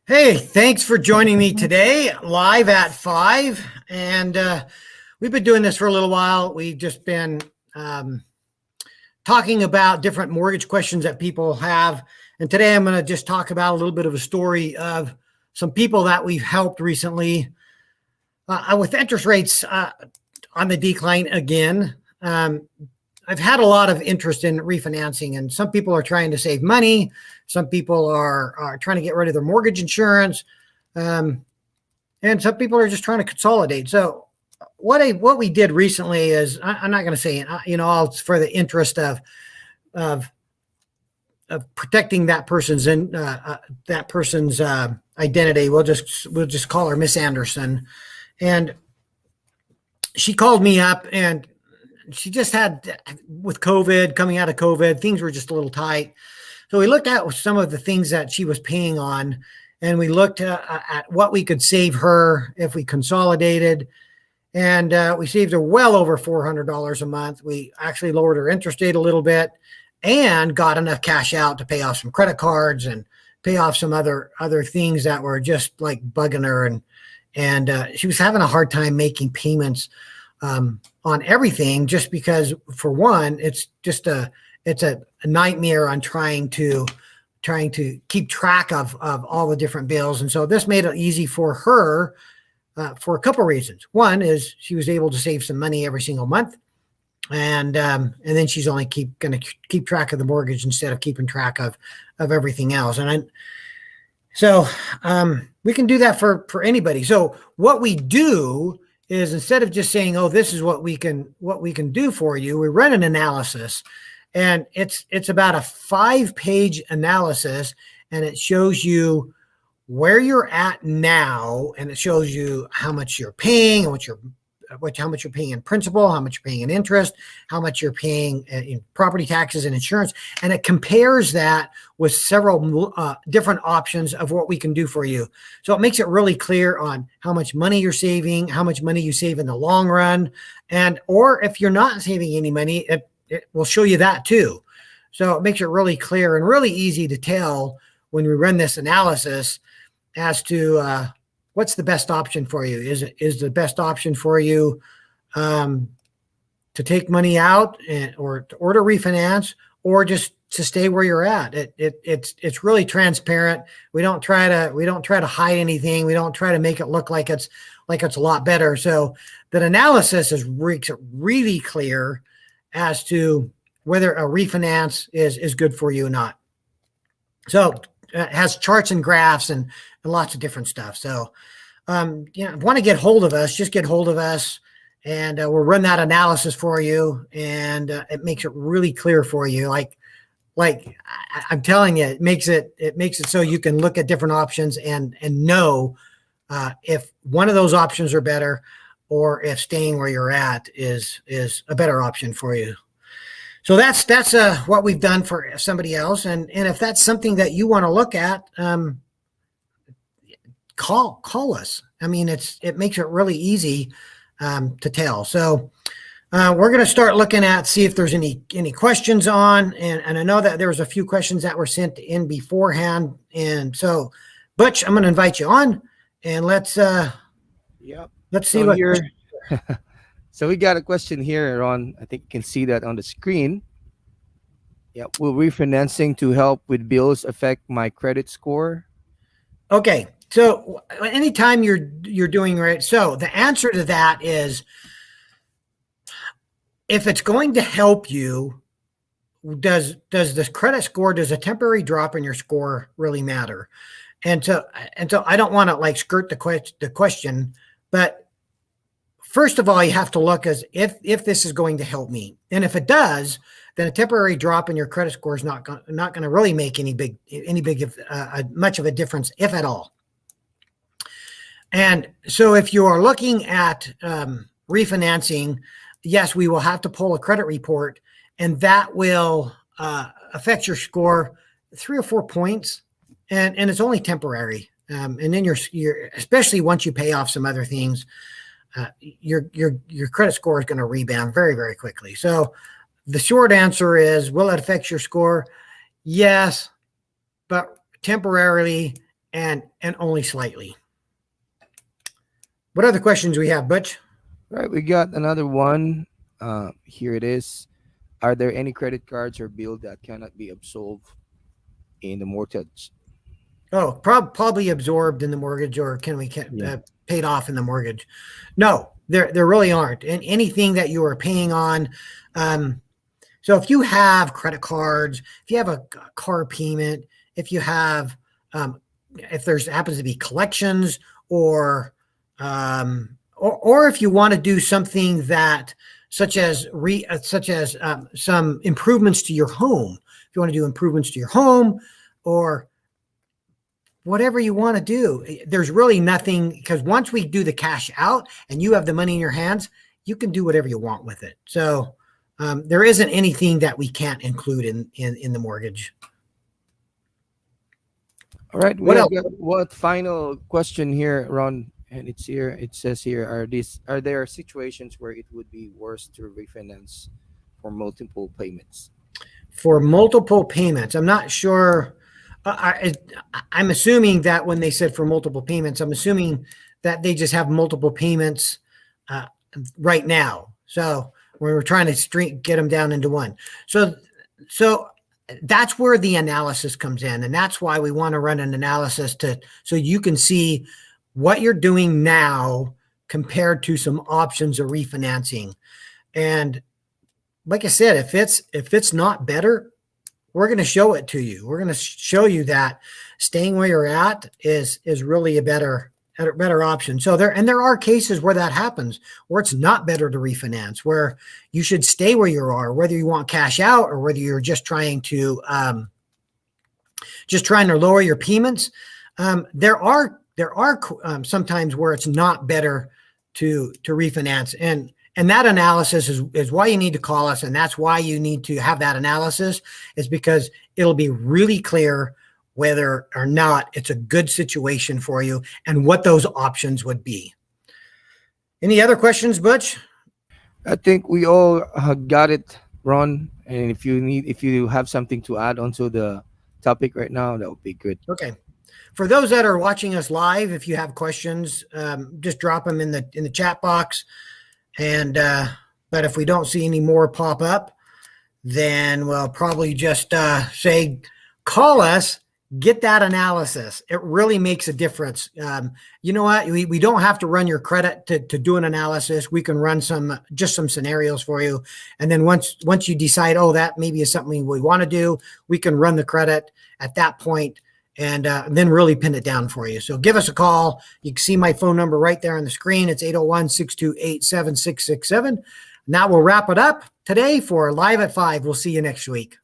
Hey, thanks for joining me today live at 5. And we've been doing this for a little while. We've just been talking about different mortgage questions that people have. And today I'm going to just talk about a little bit of a story of some people that we've helped recently with interest rates on the decline again. I've had a lot of interest in refinancing, and some people are trying to save money. Some people are trying to get rid of their mortgage insurance. And some people are just trying to consolidate. So what we did recently is, I'm not going to say, all for the interest of protecting that person's identity. We'll just call her Miss Anderson. And she called me up, and she just had, with COVID, coming out of COVID, things were just a little tight. So we looked at some of the things that she was paying on, and we looked at what we could save her if we consolidated. And we saved her well over $400 a month. We actually lowered her interest rate a little bit and got enough cash out to pay off some credit cards and pay off some other things that were just like bugging her. And she was having a hard time making payments on everything, just because, for one, it's a nightmare on trying to keep track of all the different bills. And so this made it easy for her for a couple of reasons. One is she was able to save some money every single month, and then she's only going to keep track of the mortgage instead of keeping track of everything else. So we can do that for anybody. So what we do is, instead of just saying, "Oh, this is what we can do for you," we run an analysis, and it's about a 5-page analysis, and it shows you where you're at now, and it shows you how much you're paying, and how much you're paying in principal, how much you're paying in interest, how much you're paying in property taxes and insurance, and it compares that with several different options of what we can do for you. So it makes it really clear on how much money you're saving, how much money you save in the long run, or if you're not saving any money, it will show you that too. So it makes it really clear and really easy to tell when we run this analysis as to what's the best option for you. Is the best option for you to take money out or to order refinance, or just to stay where you're at? It's really transparent. We don't try to hide anything. We don't try to make it look like it's a lot better. So that analysis makes it really clear as to whether a refinance is good for you or not. So it has charts and graphs and lots of different stuff. So want to get hold of us, just get hold of us, and we'll run that analysis for you, and it makes it really clear for you. Like I'm telling you, it makes it so you can look at different options and know if one of those options are better, or if staying where you're at is a better option for you. So that's what we've done for somebody else. And if that's something that you want to look at, call us. I mean, it makes it really easy to tell. So we're going to start looking at, see if there's any questions on, and I know that there was a few questions that were sent in beforehand. And so, Butch, I'm going to invite you on, and let's see what here. So we got a question here, Ron. I think you can see that on the screen. Yeah, will refinancing to help with bills affect my credit score? Okay, so anytime you're doing right, so the answer to that is, if it's going to help you, does this credit score, does a temporary drop in your score really matter? And so I don't want to skirt the question, but first of all, you have to look as if this is going to help me. And if it does, then a temporary drop in your credit score is not going to really make much of a difference, if at all. And so if you are looking at refinancing, yes, we will have to pull a credit report, and that will affect your score 3 or 4 points, and it's only temporary. And then you're especially once you pay off some other things, your credit score is going to rebound very, very quickly. So the short answer is, will it affect your score? Yes, but temporarily, and only slightly. What other questions we have, Butch? Right, we got another one. Here it is. Are there any credit cards or bill that cannot be absolved in the mortgage? Oh, probably absorbed in the mortgage, or can we Yeah. paid off in the mortgage? No, there really aren't. And anything that you are paying on. So if you have credit cards, if you have a car payment, if you have, if there's happens to be collections, or if you want to do something that such as some improvements to your home, if you want to do improvements to your home, or whatever you want to do, there's really nothing, because once we do the cash out and you have the money in your hands, you can do whatever you want with it. So there isn't anything that we can't include in the mortgage. All right. We What have else? got one final question here, Ron, and it's here. It says here: are there situations where it would be worse to refinance for multiple payments? For multiple payments, I'm not sure. I'm assuming that when they said for multiple payments, I'm assuming that they just have multiple payments uh, right now. So we're trying to get them down into one. So that's where the analysis comes in, and that's why we want to run an analysis so you can see what you're doing now compared to some options of refinancing. And like I said, if it's not better, we're going to show it to you. We're going to show you that staying where you're at is really a better option. So there are cases where that happens, where it's not better to refinance, where you should stay where you are, whether you want cash out or whether you're just trying to lower your payments. There are sometimes where it's not better to refinance, and that analysis is why you need to call us, and that's why you need to have that analysis, is because it'll be really clear whether or not it's a good situation for you and what those options would be. Any other questions, Butch? I think we all got it, Ron. And if you have something to add onto the topic right now, that would be good. Okay. For those that are watching us live, if you have questions, just drop them in the chat box. And but if we don't see any more pop up, then we'll probably just say, call us, get that analysis. It really makes a difference. You know what? We don't have to run your credit to do an analysis. We can run some scenarios for you. And then once you decide, oh, that maybe is something we want to do, we can run the credit at that point and then really pin it down for you. So give us a call. You can see my phone number right there on the screen. It's 801-628-7667. Now we'll wrap it up today for Live at 5. We'll see you next week.